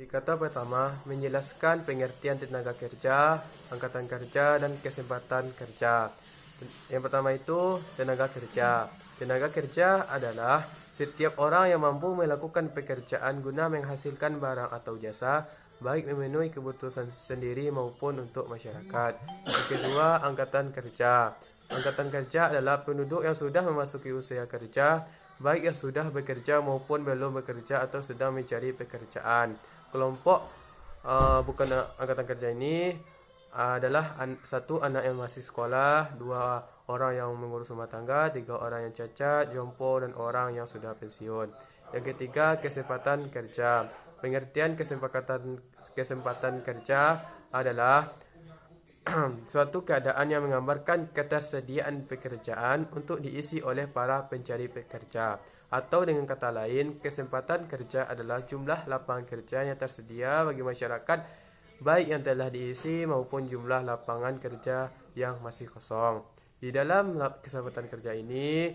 Di kata pertama, menjelaskan pengertian tenaga kerja, angkatan kerja, dan kesempatan kerja. Yang pertama itu tenaga kerja. Tenaga kerja adalah setiap orang yang mampu melakukan pekerjaan guna menghasilkan barang atau jasa, baik memenuhi kebutuhan sendiri maupun untuk masyarakat. Yang kedua, angkatan kerja. Angkatan kerja adalah penduduk yang sudah memasuki usia kerja, baik yang sudah bekerja maupun belum bekerja atau sedang mencari pekerjaan. Kelompok bukan angkatan kerja ini adalah satu anak yang masih sekolah, dua orang yang mengurus rumah tangga, tiga orang yang cacat, jompo, dan orang yang sudah pensiun. Yang ketiga, kesempatan kerja. Pengertian kesempatan kerja adalah suatu keadaan yang menggambarkan ketersediaan pekerjaan untuk diisi oleh para pencari pekerja. Atau dengan kata lain, kesempatan kerja adalah jumlah lapangan kerja yang tersedia bagi masyarakat, baik yang telah diisi maupun jumlah lapangan kerja yang masih kosong. Di dalam kesempatan kerja ini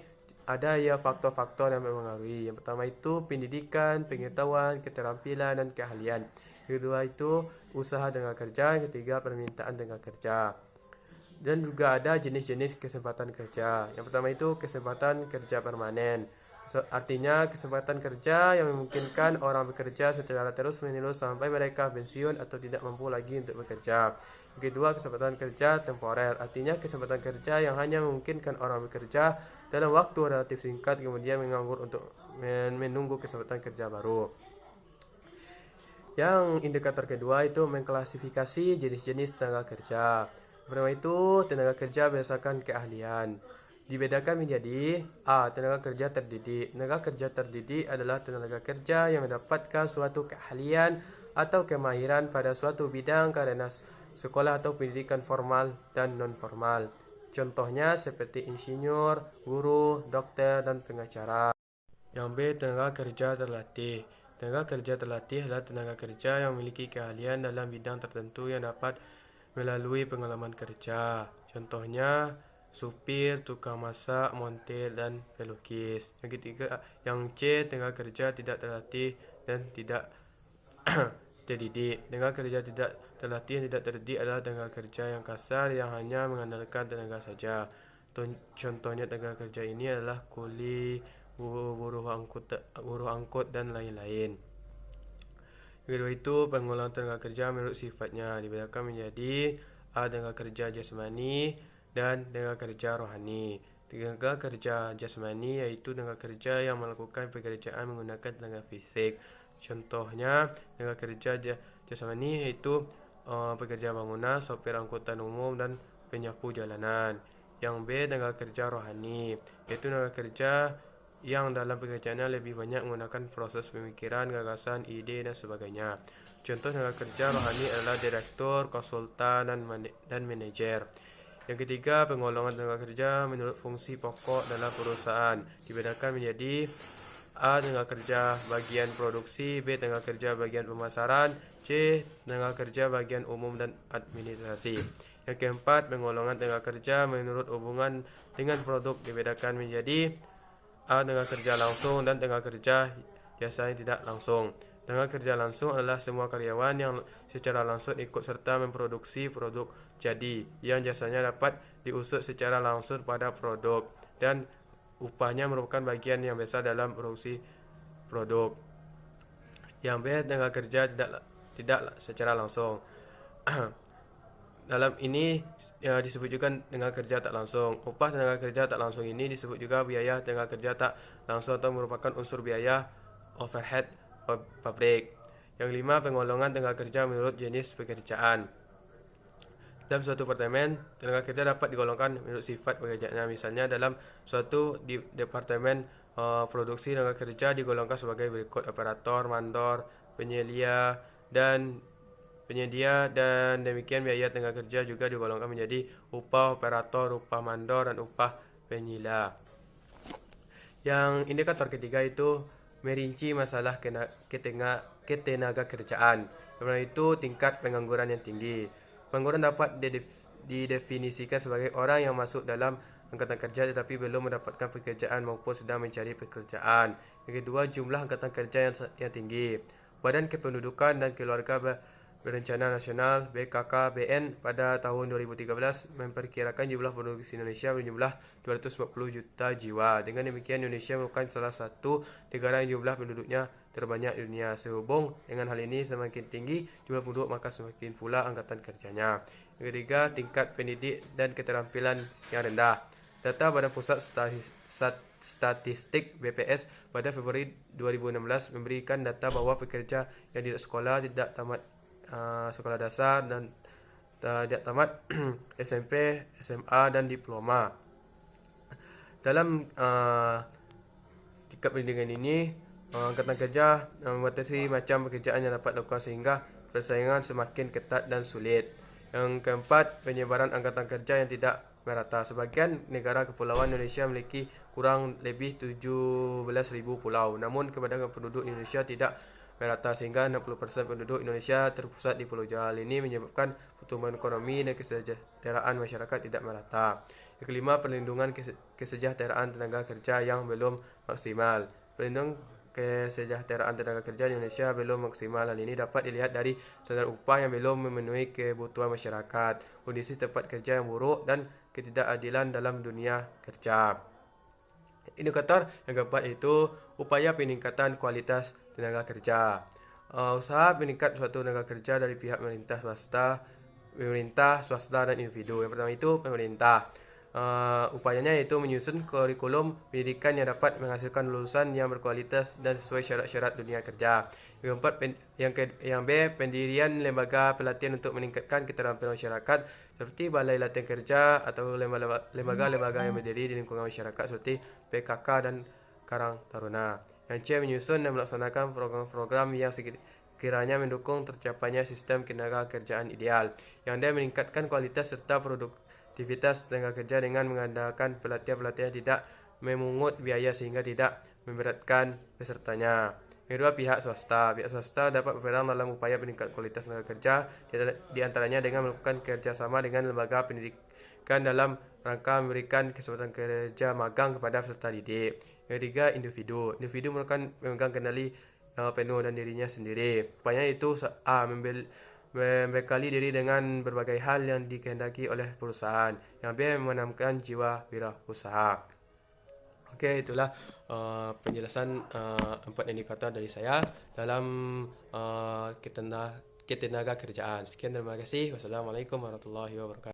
ada ya faktor-faktor yang mempengaruhi. Yang pertama itu pendidikan, pengetahuan, keterampilan, dan keahlian. Kedua itu usaha tenaga kerja. Yang ketiga permintaan tenaga kerja. Dan juga ada jenis-jenis kesempatan kerja. Yang pertama itu kesempatan kerja permanen. Artinya kesempatan kerja yang memungkinkan orang bekerja secara terus-menerus sampai mereka pensiun atau tidak mampu lagi untuk bekerja. Yang kedua, kesempatan kerja temporer. Artinya kesempatan kerja yang hanya memungkinkan orang bekerja dalam waktu relatif singkat kemudian menganggur untuk menunggu kesempatan kerja baru. Yang indikator kedua itu mengklasifikasi jenis-jenis tenaga kerja. Pertama itu tenaga kerja berdasarkan keahlian. Dibedakan menjadi A. Tenaga kerja terdidik. Tenaga kerja terdidik adalah tenaga kerja yang mendapatkan suatu keahlian atau kemahiran pada suatu bidang karena sekolah atau pendidikan formal dan non-formal. Contohnya seperti insinyur, guru, dokter, dan pengacara. Yang B. Tenaga kerja terlatih. Tenaga kerja terlatih adalah tenaga kerja yang memiliki keahlian dalam bidang tertentu yang dapat melalui pengalaman kerja. Contohnya supir, tukang masak, montir, dan pelukis. Yang ketiga, yang C, tenaga kerja tidak terlatih dan tidak terdidik. Tenaga kerja tidak terlatih dan tidak terdidik adalah tenaga kerja yang kasar yang hanya mengandalkan tenaga saja. Contohnya tenaga kerja ini adalah kuli, buruh angkut, dan lain-lain. Kedua itu pengolahan tenaga kerja menurut sifatnya dibedakan menjadi A. Tenaga kerja jasmani dan tenaga kerja rohani. Tenaga kerja jasmani yaitu tenaga kerja yang melakukan pekerjaan menggunakan tenaga fisik. Contohnya tenaga kerja jasmani yaitu pekerja bangunan, sopir angkutan umum, dan penyapu jalanan. Yang B. Tenaga kerja rohani yaitu tenaga kerja yang dalam pekerjaannya lebih banyak menggunakan proses pemikiran, gagasan, ide, dan sebagainya. Contoh tenaga kerja rohani adalah direktur, konsultan, dan manajer. Yang ketiga, penggolongan tenaga kerja menurut fungsi pokok dalam perusahaan dibedakan menjadi A. Tenaga kerja bagian produksi, B. Tenaga kerja bagian pemasaran, C. Tenaga kerja bagian umum dan administrasi. Yang keempat, penggolongan tenaga kerja menurut hubungan dengan produk dibedakan menjadi A. Tenaga kerja langsung dan tenaga kerja jasanya tidak langsung. Tenaga kerja langsung adalah semua karyawan yang secara langsung ikut serta memproduksi produk jadi, yang jasanya dapat diusut secara langsung pada produk, dan upahnya merupakan bagian yang besar dalam produksi produk. Yang B. Tenaga kerja tidak secara langsung. Dalam ini disebut juga tenaga kerja tak langsung. Upah tenaga kerja tak langsung ini disebut juga biaya tenaga kerja tak langsung atau merupakan unsur biaya overhead pabrik. Yang lima, pengolongan tenaga kerja menurut jenis pekerjaan. Dalam suatu departemen, tenaga kerja dapat digolongkan menurut sifat pekerjaannya. Misalnya dalam suatu departemen produksi, tenaga kerja digolongkan sebagai berikut: operator, mandor, penyedia, dan demikian biaya tenaga kerja juga digolongkan menjadi upah operator, upah mandor, dan upah penyedia. Yang indikator ketiga itu merinci masalah ketenaga kerjaan. Karena itu tingkat pengangguran yang tinggi. Pengangguran dapat didefinisikan sebagai orang yang masuk dalam angkatan kerja tetapi belum mendapatkan pekerjaan maupun sedang mencari pekerjaan. Yang kedua, jumlah angkatan kerja yang tinggi. Badan Kependudukan dan Keluarga Berencana Nasional BKKBN pada tahun 2013 memperkirakan jumlah penduduk Indonesia berjumlah 240 juta jiwa. Dengan demikian, Indonesia merupakan salah satu negara yang jumlah penduduknya terbanyak di dunia. Sehubung dengan hal ini, semakin tinggi jumlah penduduk maka semakin pula angkatan kerjanya. Yang ketiga, tingkat pendidik dan keterampilan yang rendah. Data Badan Pusat Statistik BPS pada Februari 2016 memberikan data bahwa pekerja yang tidak sekolah, tidak tamat sekolah dasar dan tidak tamat SMP, SMA dan diploma. Dalam tingkat pendidikan ini, angkatan kerja membatasi macam pekerjaan yang dapat dilakukan sehingga persaingan semakin ketat dan sulit. Yang keempat, penyebaran angkatan kerja yang tidak merata. Sebagian negara kepulauan Indonesia memiliki kurang lebih 17.000 pulau. Namun kebanyakan penduduk Indonesia tidak merata sehingga 60% penduduk Indonesia terpusat di Pulau Jawa. Ini menyebabkan pertumbuhan ekonomi dan kesejahteraan masyarakat tidak merata. Yang kelima, perlindungan kesejahteraan tenaga kerja yang belum maksimal. Perlindungan kesejahteraan tenaga kerja di Indonesia belum maksimal. Hal ini dapat dilihat dari standar upah yang belum memenuhi kebutuhan masyarakat, kondisi tempat kerja yang buruk, dan ketidakadilan dalam dunia kerja. Indikator yang keempat itu upaya peningkatan kualitas tenaga kerja. Usaha meningkat suatu tenaga kerja dari pihak pemerintah, swasta dan individu. Yang pertama itu pemerintah. Upayanya yaitu menyusun kurikulum pendidikan yang dapat menghasilkan lulusan yang berkualitas dan sesuai syarat-syarat dunia kerja. Yang keempat, yang B, pendirian lembaga pelatihan untuk meningkatkan keterampilan masyarakat seperti balai latihan kerja atau lembaga-lembaga yang berdiri di lingkungan masyarakat seperti PKK dan Karang Taruna. Yang C, menyusun dan melaksanakan program-program yang sekiranya mendukung tercapainya sistem ketenaga kerjaan ideal. Yang D, meningkatkan kualitas serta produktivitas tenaga kerja dengan mengadakan pelatihan-pelatihan tidak memungut biaya sehingga tidak memberatkan pesertanya. Yang kedua, pihak swasta. Pihak swasta dapat berperan dalam upaya peningkatan kualitas tenaga kerja, di antaranya dengan melakukan kerjasama dengan lembaga pendidikan dalam rangka memberikan kesempatan kerja magang kepada peserta didik. Yang ketiga, individu. Individu merupakan memegang kendali penuh dan dirinya sendiri. Upayanya itu membekali diri dengan berbagai hal yang dikehendaki oleh perusahaan. Yang B, menanamkan jiwa wirausaha. Oke, itulah penjelasan 4 indikator dari saya dalam ketenaga kerjaan. Sekian, terima kasih. Wassalamualaikum warahmatullahi wabarakatuh.